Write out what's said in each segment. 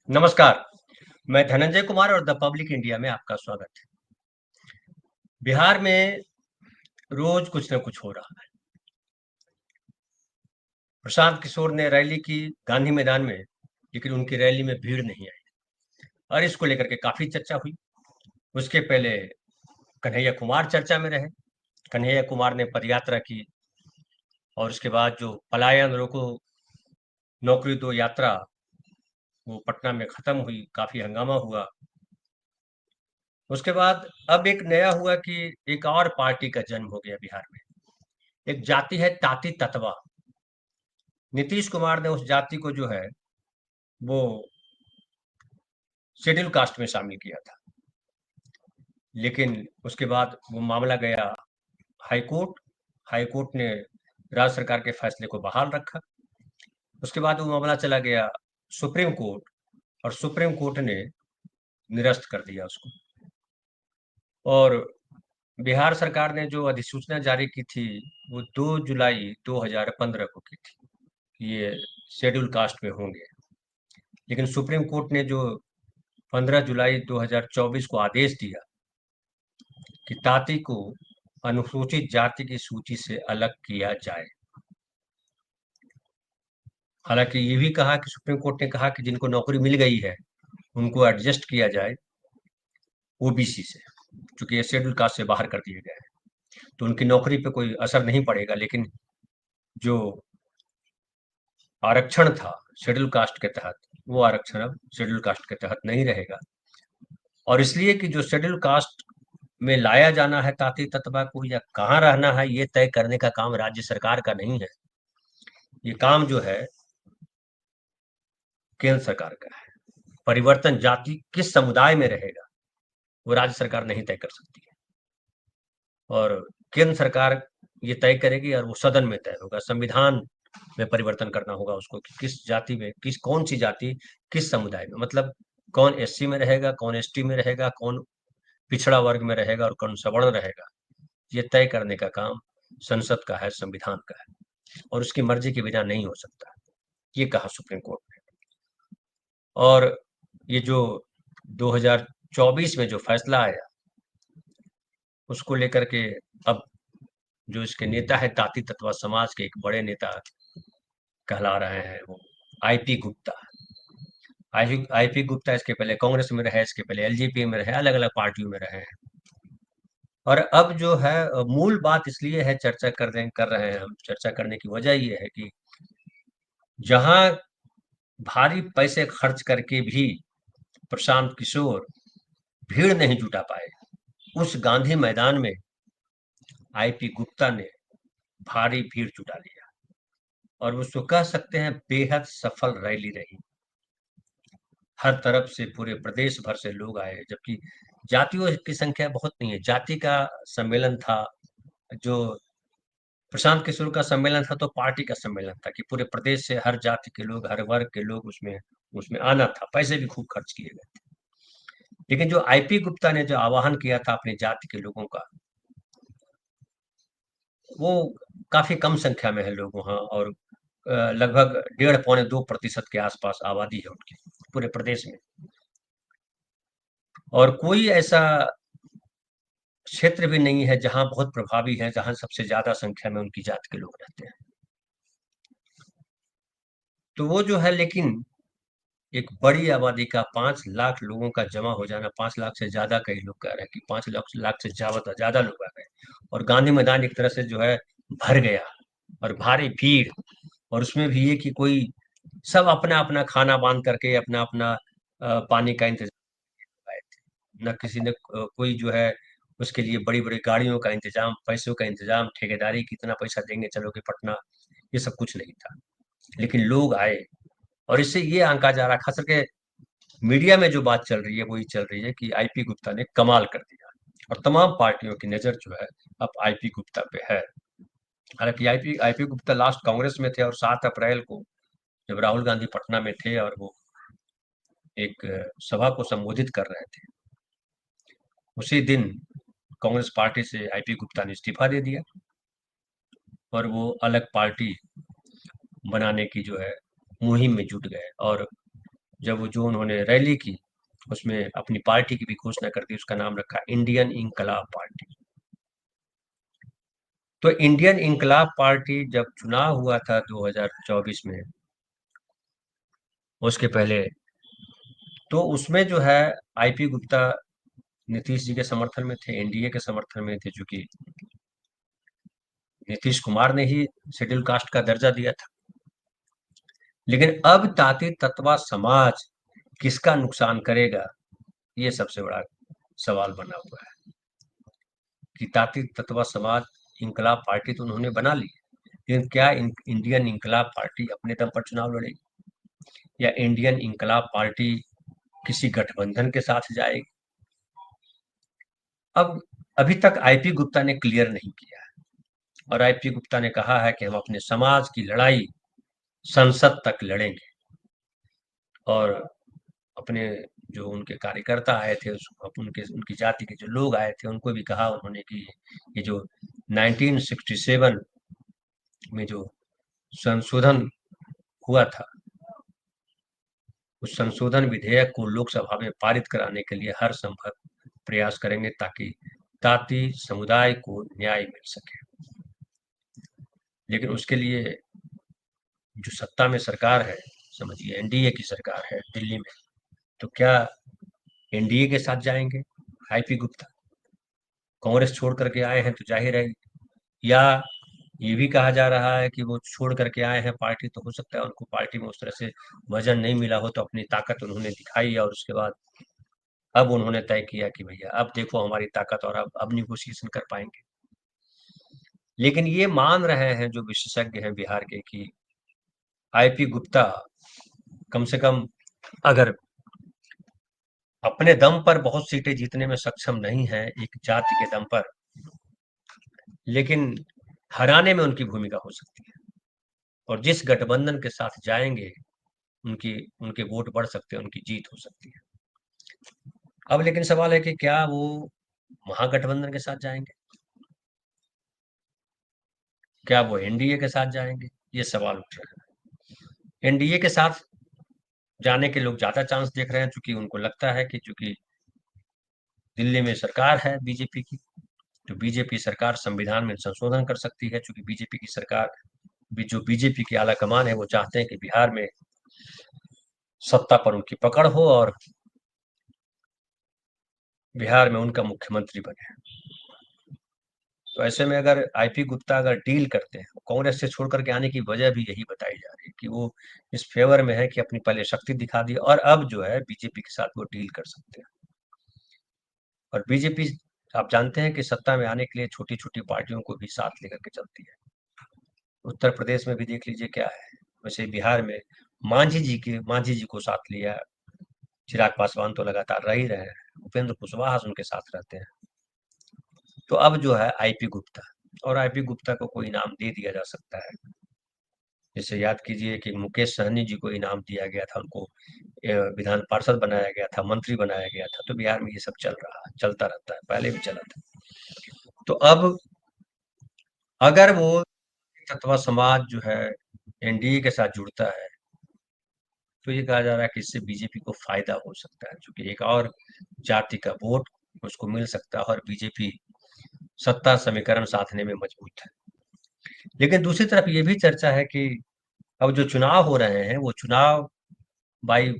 नमस्कार, मैं धनंजय कुमार और द पब्लिक इंडिया में आपका स्वागत है। बिहार में रोज कुछ न कुछ हो रहा है। प्रशांत किशोर ने रैली की गांधी मैदान में, लेकिन उनकी रैली में भीड़ नहीं आई और इसको लेकर के काफी चर्चा हुई। उसके पहले कन्हैया कुमार चर्चा में रहे। कन्हैया कुमार ने पदयात्रा की और उसके बाद जो पलायन रोको नौकरी दो यात्रा वो पटना में खत्म हुई, काफी हंगामा हुआ। उसके बाद अब एक नया हुआ कि एक और पार्टी का जन्म हो गया बिहार में। एक जाति है ताती ततवा। नीतीश कुमार ने उस जाति को जो है वो शेड्यूल कास्ट में शामिल किया था, लेकिन उसके बाद वो मामला गया हाई कोर्ट। हाई कोर्ट ने राज्य सरकार के फैसले को बहाल रखा। उसके बाद वो मामला चला गया सुप्रीम कोर्ट और सुप्रीम कोर्ट ने निरस्त कर दिया उसको। और बिहार सरकार ने जो अधिसूचना जारी की थी वो 2 जुलाई 2015 को की थी कि ये शेड्यूल कास्ट में होंगे, लेकिन सुप्रीम कोर्ट ने जो 15 जुलाई 2024 को आदेश दिया कि ताती को अनुसूचित जाति की सूची से अलग किया जाए। हालांकि ये भी कहा कि सुप्रीम कोर्ट ने कहा कि जिनको नौकरी मिल गई है उनको एडजस्ट किया जाए ओबीसी से, क्योंकि ये शेड्यूल कास्ट से बाहर कर दिए गए हैं, तो उनकी नौकरी पे कोई असर नहीं पड़ेगा। लेकिन जो आरक्षण था शेड्यूल कास्ट के तहत, वो आरक्षण अब शेड्यूल कास्ट के तहत नहीं रहेगा। और इसलिए कि जो शेड्यूल कास्ट में लाया जाना है ताती ततवा को या कहाँ रहना है, ये तय करने का काम राज्य सरकार का नहीं है। ये काम जो है केंद्र सरकार का है। परिवर्तन जाति किस समुदाय में रहेगा वो राज्य सरकार नहीं तय कर सकती है, और केंद्र सरकार ये तय करेगी और वो सदन में तय होगा। संविधान में परिवर्तन करना होगा उसको कि किस जाति में, किस कौन सी जाति किस समुदाय में, मतलब कौन एससी में रहेगा, कौन एसटी में रहेगा, कौन पिछड़ा वर्ग में रहेगा और कौन सवर्ण रहेगा। ये तय करने का काम संसद का है, संविधान का है, और उसकी मर्जी के बिना नहीं हो सकता। ये कहा सुप्रीम कोर्ट ने। और ये जो 2024 में जो फैसला आया उसको लेकर के अब जो इसके नेता है ताती तत्वा समाज के एक बड़े नेता कहला रहे हैं वो आईपी गुप्ता। आईपी गुप्ता इसके पहले कांग्रेस में रहे, इसके पहले एलजेपी में रहे, अलग अलग पार्टियों में रहे हैं। और अब जो है मूल बात इसलिए है कर रहे हैं हम, चर्चा करने की वजह ये है कि जहां भारी पैसे खर्च करके भी प्रशांत किशोर भीड़ नहीं जुटा पाए, उस गांधी मैदान में आईपी गुप्ता ने भारी भीड़ जुटा लिया और उसको कह सकते हैं बेहद सफल रैली रही। हर तरफ से पूरे प्रदेश भर से लोग आए, जबकि जातियों की संख्या बहुत नहीं है। जाति का सम्मेलन था, जो प्रशांत किशोर का सम्मेलन था तो पार्टी का सम्मेलन था कि पूरे प्रदेश से हर जाति के लोग, हर वर्ग के लोग उसमें उसमें आना था। पैसे भी खूब खर्च किए गए थे। लेकिन जो आईपी गुप्ता ने जो आह्वान किया था अपनी जाति के लोगों का, वो काफी कम संख्या में है लोग वहाँ। और लगभग 1.5 पौने 2% के आसपास आबादी है उनकी पूरे प्रदेश में। और कोई ऐसा क्षेत्र भी नहीं है जहां बहुत प्रभावी है, जहां सबसे ज्यादा संख्या में उनकी जाति के लोग रहते हैं। तो वो जो है, लेकिन एक बड़ी आबादी का 5 लाख लोगों का जमा हो जाना, 5 लाख से ज्यादा कई लोग कह रहे हैं कि 5 लाख से ज्यादा ज्यादा लोग आ गए और गांधी मैदान एक तरह से जो है भर गया और भारी भीड़। और उसमें भी ये कि कोई सब अपना अपना खाना बांध करके अपना अपना पानी का इंतजाम आए थे। न किसी ने कोई जो है उसके लिए बड़ी बड़ी गाड़ियों का इंतजाम, पैसों का इंतजाम, ठेकेदारी कितना पैसा देंगे चलोगे पटना, ये सब कुछ नहीं था। लेकिन लोग आए और इससे ये आंका जा रहा, खास करके मीडिया में जो बात चल रही है वही चल रही है कि आईपी गुप्ता ने कमाल कर दिया और तमाम पार्टियों की नजर जो है अब आईपी गुप्ता पे है। हालांकि IP IP Gupta last Congress में थे और 7 अप्रैल को जब राहुल गांधी पटना में थे और वो एक सभा को संबोधित कर रहे थे, उसी दिन कांग्रेस पार्टी से आईपी गुप्ता ने इस्तीफा दे दिया और वो अलग पार्टी बनाने की जो है मुहिम में जुट गए। और जब वो जो उन्होंने रैली की, उसमें अपनी पार्टी की भी घोषणा कर दी, उसका नाम रखा इंडियन इंकलाब पार्टी। तो इंडियन इंकलाब पार्टी जब चुनाव हुआ था 2024 में, उसके पहले, तो उसमें जो है आईपी गुप्ता नीतीश जी के समर्थन में थे, एनडीए के समर्थन में थे, चूंकि नीतीश कुमार ने ही शेड्यूल कास्ट का दर्जा दिया था। लेकिन अब ताती तत्वा समाज किसका नुकसान करेगा, ये सबसे बड़ा सवाल बना हुआ है। कि ताती तत्वा समाज, इंकलाब पार्टी तो उन्होंने बना ली, लेकिन क्या इंडियन इंकलाब पार्टी अपने दम पर चुनाव लड़ेगी, या इंडियन इंकलाब पार्टी किसी गठबंधन के साथ जाएगी? अब अभी तक आईपी गुप्ता ने क्लियर नहीं किया है, और आईपी गुप्ता ने कहा है कि हम अपने समाज की लड़ाई संसद तक लड़ेंगे। और अपने जो उनके कार्यकर्ता आए थे, उनके उनकी जाति के जो लोग आए थे, उनको भी कहा उन्होंने कि ये जो 1967 में जो संशोधन हुआ था, उस संशोधन विधेयक को लोकसभा में पारित कराने के लिए हर संभव प्रयास करेंगे, ताकि ताती समुदाय को न्याय मिल सके। लेकिन उसके लिए जो सत्ता में सरकार है, समझिए एनडीए की सरकार है दिल्ली में, तो क्या एनडीए के साथ जाएंगे आईपी गुप्ता? कांग्रेस छोड़ करके आए हैं तो जाहिर है, या ये भी कहा जा रहा है कि वो छोड़ करके आए हैं पार्टी, तो हो सकता है उनको पार्टी में उस तरह से वजन नहीं मिला हो, तो अपनी ताकत उन्होंने दिखाई, और उसके बाद अब उन्होंने तय किया कि भैया अब देखो हमारी ताकत, और अब निगोशिएशन कर पाएंगे। लेकिन ये मान रहे हैं जो विशेषज्ञ हैं बिहार के कि आईपी गुप्ता कम से कम अगर अपने दम पर बहुत सीटें जीतने में सक्षम नहीं है एक जाति के दम पर, लेकिन हराने में उनकी भूमिका हो सकती है, और जिस गठबंधन के साथ जाएंगे उनकी उनके वोट बढ़ सकते हैं, उनकी जीत हो सकती है। अब लेकिन सवाल है कि क्या वो महागठबंधन के साथ जाएंगे, क्या वो एनडीए के साथ जाएंगे, ये सवाल उठ रहे हैं। एनडीए के साथ जाने के लोग ज्यादा चांस देख रहे हैं, क्योंकि उनको लगता है कि चूंकि दिल्ली में सरकार है बीजेपी की, तो बीजेपी सरकार संविधान में संशोधन कर सकती है, क्योंकि बीजेपी की सरकार जो बीजेपी की आला कमान है, वो चाहते हैं कि बिहार में सत्ता पर उनकी पकड़ हो और बिहार में उनका मुख्यमंत्री बने। तो ऐसे में अगर आईपी गुप्ता अगर डील करते हैं, कांग्रेस से छोड़ करके आने की वजह भी यही बताई जा रही है कि वो इस फेवर में है कि अपनी पहले शक्ति दिखा दी, और अब जो है बीजेपी के साथ वो डील कर सकते हैं। और बीजेपी, आप जानते हैं कि सत्ता में आने के लिए छोटी छोटी पार्टियों को भी साथ लेकर के चलती है। उत्तर प्रदेश में भी देख लीजिए क्या है, वैसे बिहार में मांझी जी को साथ लिया। चिराग पासवान तो लगातार रह ही रहे हैं, उपेंद्र कुशवाहा उनके साथ रहते हैं। तो अब जो है आईपी गुप्ता, और आईपी गुप्ता को कोई इनाम दे दिया जा सकता है। जैसे याद कीजिए कि मुकेश सहनी जी को इनाम दिया गया था, उनको विधान पार्षद बनाया गया था, मंत्री बनाया गया था। तो बिहार में ये सब चल रहा है, चलता रहता है, पहले भी चला था। तो अब अगर वो तत्वा समाज जो है एनडीए के साथ जुड़ता है, तो ये कहा जा रहा है कि इससे बीजेपी को फायदा हो सकता है, क्योंकि एक और जाति का वोट उसको मिल सकता है, और बीजेपी सत्ता समीकरण साधने में मजबूत है। लेकिन दूसरी तरफ ये भी चर्चा है कि अब जो चुनाव हो रहे हैं, वो चुनाव बाई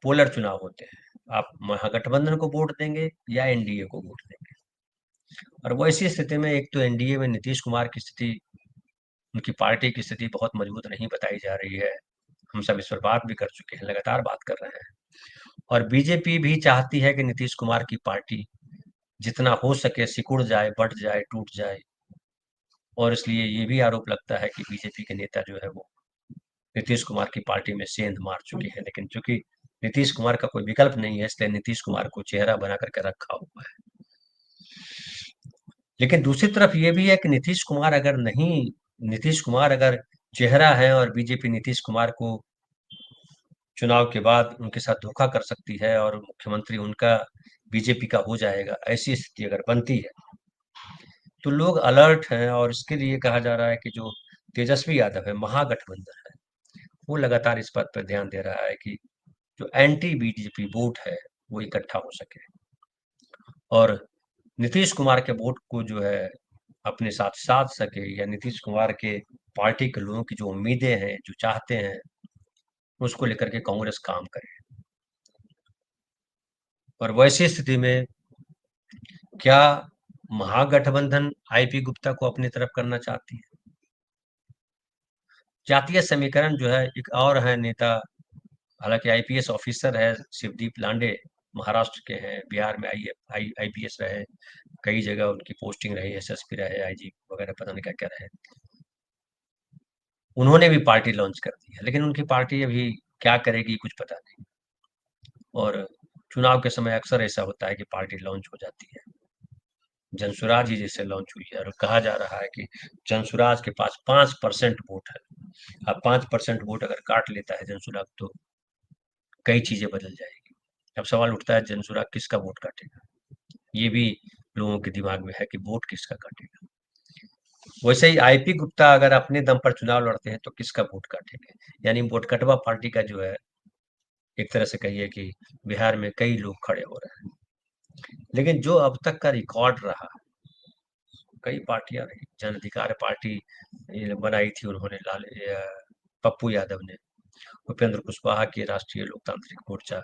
पोलर चुनाव होते हैं। आप महागठबंधन को वोट देंगे या एनडीए को वोट देंगे। और वैसी स्थिति में एक तो एनडीए में नीतीश कुमार की स्थिति, उनकी पार्टी की स्थिति बहुत मजबूत नहीं बताई जा रही है। हम सब इस पर बात भी कर चुके हैं, लगातार बात कर रहे हैं। और बीजेपी भी चाहती है कि नीतीश कुमार की पार्टी जितना हो सके सिकुड़ जाए, बट जाए, टूट जाए। और इसलिए ये भी आरोप लगता है कि बीजेपी के नेता जो है वो नीतीश कुमार की पार्टी में सेंध मार चुके हैं। लेकिन चूंकि नीतीश कुमार का कोई विकल्प नहीं है, इसलिए नीतीश कुमार को चेहरा बना करके रखा हुआ है। लेकिन दूसरी तरफ ये भी है कि नीतीश कुमार अगर चेहरा है, और बीजेपी नीतीश कुमार को चुनाव के बाद उनके साथ धोखा कर सकती है, और मुख्यमंत्री उनका बीजेपी का हो जाएगा, ऐसी स्थिति अगर बनती है, तो लोग अलर्ट हैं। और इसके लिए कहा जा रहा है कि जो तेजस्वी यादव है, महागठबंधन है, वो लगातार इस बात पर ध्यान दे रहा है कि जो एंटी बीजेपी वोट है वो इकट्ठा हो सके और नीतीश कुमार के वोट को जो है अपने साथ साध सके, या नीतीश कुमार के पार्टी के लोगों की जो उम्मीदें हैं, जो चाहते हैं, उसको लेकर के कांग्रेस काम करे। और वैसी स्थिति में क्या महागठबंधन आईपी गुप्ता को अपनी तरफ करना चाहती है? जातीय समीकरण जो है, एक और है नेता, हालांकि आईपीएस ऑफिसर है, शिवदीप लांडे, महाराष्ट्र के हैं, बिहार में आईपीएस रहे, कई जगह उनकी पोस्टिंग रही, एसएसपी रहे, आईजी वगैरह, पता नहीं क्या क्या रहे। उन्होंने भी पार्टी लॉन्च कर दी है, लेकिन उनकी पार्टी अभी क्या करेगी कुछ पता नहीं। और चुनाव के समय अक्सर ऐसा होता है कि पार्टी लॉन्च हो जाती है। जनसुराज ही जैसे लॉन्च हुई है और कहा जा रहा है कि जनसुराज के पास 5% वोट है। अब 5% वोट अगर काट लेता है जनसुराज तो कई चीजें बदल जाएगी। अब सवाल उठता है जनसुराज किसका वोट काटेगा? ये भी लोगों के दिमाग में है कि वोट किसका काटेगा। वैसे ही आईपी गुप्ता अगर अपने दम पर चुनाव लड़ते हैं तो किसका वोट काटेंगे? यानी वोट कटवा पार्टी का जो है, एक तरह से कहिए कि बिहार में कई लोग खड़े हो रहे हैं। लेकिन जो अब तक का रिकॉर्ड रहा, कई पार्टियां रही, जन अधिकार पार्टी ये बनाई थी उन्होंने, पप्पू यादव ने, उपेंद्र कुशवाहा की राष्ट्रीय लोकतांत्रिक मोर्चा,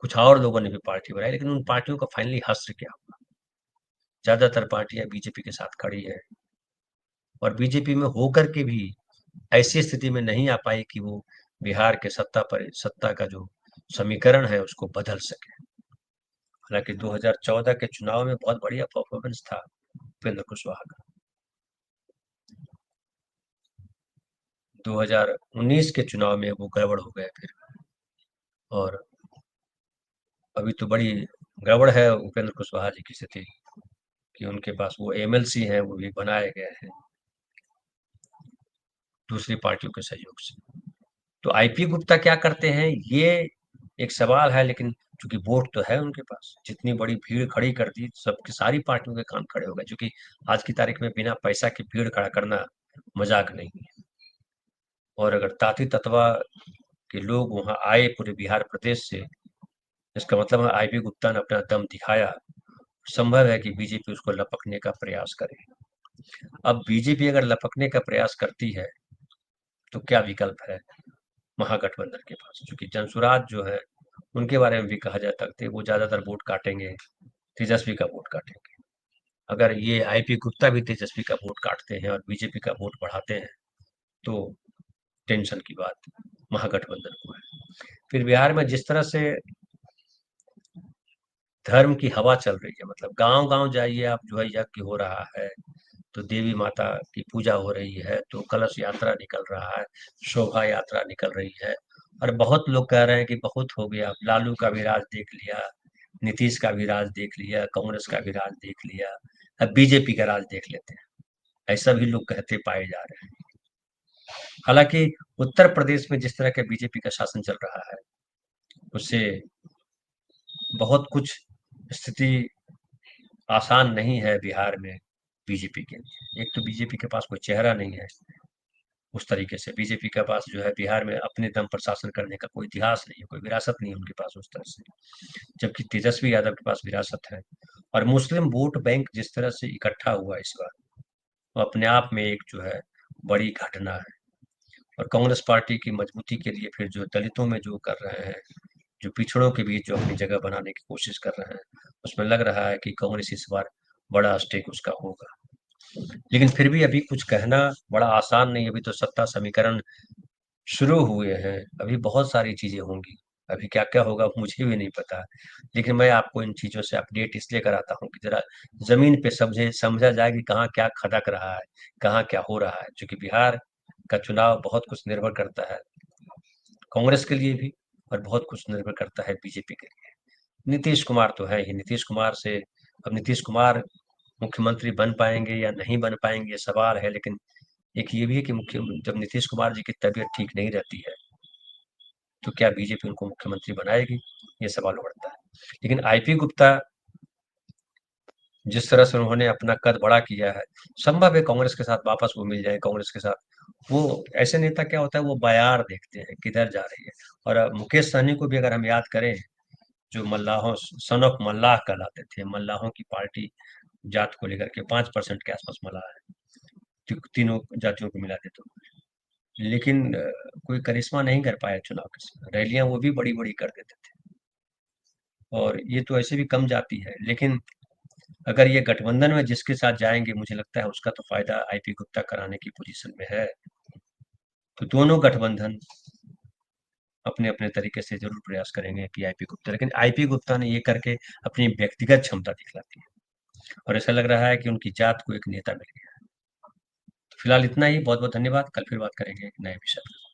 कुछ और लोगों ने भी पार्टी बनाई, लेकिन उन पार्टियों का फाइनली हश्र क्या हुआ? ज्यादातर पार्टियां बीजेपी के साथ खड़ी है और बीजेपी में होकर के भी ऐसी स्थिति में नहीं आ पाई कि वो बिहार के सत्ता का जो समीकरण है उसको बदल सके। हालांकि 2014 के चुनाव में बहुत बढ़िया परफॉर्मेंस था उपेंद्र कुशवाहा का। 2019 के चुनाव में वो गड़बड़ हो गए फिर, और अभी तो बड़ी गड़बड़ है उपेंद्र कुशवाहा जी की स्थिति, कि उनके पास वो एमएलसी हैं, वो भी बनाए गए हैं दूसरी पार्टियों के सहयोग से। तो आईपी गुप्ता क्या करते हैं, ये एक सवाल है, लेकिन चूंकि वोट तो है उनके पास, जितनी बड़ी भीड़ खड़ी कर दी, सबकी सारी पार्टियों के कान खड़े हो गए, क्योंकि आज की तारीख में बिना पैसा की भीड़ खड़ा करना मजाक नहीं है। और अगर ताती ततवा के लोग वहां आए पूरे बिहार प्रदेश से, इसका मतलब है आईपी गुप्ता ने अपना दम दिखाया। संभव है कि बीजेपी उसको लपकने का प्रयास करे। अब बीजेपी अगर लपकने का प्रयास करती है तो क्या विकल्प है महागठबंधन के पास? क्योंकि जनसुराज जो है उनके बारे में भी कहा जाता है वो ज्यादातर वोट काटेंगे, तेजस्वी का वोट काटेंगे। अगर ये आईपी गुप्ता भी तेजस्वी का वोट काटते हैं और बीजेपी का वोट बढ़ाते हैं तो टेंशन की बात महागठबंधन को है। फिर बिहार में जिस तरह से धर्म की हवा चल रही है, मतलब गांव गांव जाइए आप, जो है यज्ञ हो रहा है, तो देवी माता की पूजा हो रही है, तो कलश यात्रा निकल रहा है, शोभा यात्रा निकल रही है, और बहुत लोग कह रहे हैं कि बहुत हो गया, लालू का भी राज देख लिया, नीतीश का भी राज देख लिया, कांग्रेस का भी राज देख लिया, अब बीजेपी का राज देख लेते हैं। ऐसा भी लोग कहते पाए जा रहे हैं। हालांकि उत्तर प्रदेश में जिस तरह के बीजेपी का शासन चल रहा है, उससे बहुत कुछ स्थिति आसान नहीं है बिहार में बीजेपी के लिए। एक तो बीजेपी के पास कोई चेहरा नहीं है, उस तरीके से बीजेपी के पास जो है बिहार में अपने दम पर शासन करने का कोई इतिहास नहीं है, कोई विरासत नहीं है उनके पास उस तरह से। जबकि तेजस्वी यादव के पास विरासत है। और मुस्लिम वोट बैंक जिस तरह से इकट्ठा हुआ इस बार, वो अपने आप में एक जो है बड़ी घटना है। और कांग्रेस पार्टी की मजबूती के लिए फिर जो दलितों में जो कर रहे हैं, जो पिछड़ों के बीच जो अपनी जगह बनाने की कोशिश कर रहे हैं, उसमें लग रहा है कि कांग्रेस इस बार बड़ा स्टेक उसका होगा। लेकिन फिर भी अभी कुछ कहना बड़ा आसान नहीं है, अभी तो सत्ता समीकरण शुरू हुए हैं, अभी बहुत सारी चीजें होंगी, अभी क्या क्या होगा मुझे भी नहीं पता। लेकिन मैं आपको इन चीजों से अपडेट इसलिए कराता हूँ कि जरा जमीन पे समझा जाए कि कहाँ क्या खदक रहा है, कहाँ क्या हो रहा है। क्योंकि बिहार का चुनाव बहुत कुछ निर्भर करता है कांग्रेस के लिए भी, और बहुत कुछ निर्भर करता है बीजेपी के लिए। नीतीश कुमार तो है ही, नीतीश कुमार से, अब नीतीश कुमार मुख्यमंत्री बन पाएंगे या नहीं बन पाएंगे ये सवाल है। लेकिन एक ये भी है कि जब नीतीश कुमार जी की तबीयत ठीक नहीं रहती है तो क्या बीजेपी उनको मुख्यमंत्री बनाएगी, ये सवाल उठता है। लेकिन आईपी गुप्ता जिस तरह से उन्होंने अपना कद बड़ा किया है, संभव है कांग्रेस के साथ वापस वो मिल जाए, कांग्रेस के साथ वो ऐसे नेता क्या होता है, वो बयार देखते हैं किधर जा रही है। और मुकेश सहनी को भी अगर हम याद करें, जो मल्लाहों, सन ऑफ मल्लाह कहलाते थे, मल्लाहों की पार्टी, जात को लेकर के 5% के आसपास मल्लाह है, तीनों जातियों को मिला दे तो। लेकिन कोई करिश्मा नहीं कर पाया चुनाव के समय, रैलियां वो भी बड़ी बड़ी कर देते थे। और ये तो ऐसे भी कम जाती है, लेकिन अगर ये गठबंधन में जिसके साथ जाएंगे, मुझे लगता है उसका तो फायदा आईपी गुप्ता कराने की पोजीशन में है। तो दोनों गठबंधन अपने अपने तरीके से जरूर प्रयास करेंगे कि आईपी गुप्ता, लेकिन आईपी गुप्ता ने ये करके अपनी व्यक्तिगत क्षमता दिखलाती है, और ऐसा लग रहा है कि उनकी जात को एक नेता मिल गया। तो फिलहाल इतना ही, बहुत बहुत धन्यवाद। कल फिर बात करेंगे एक नए विषय पर।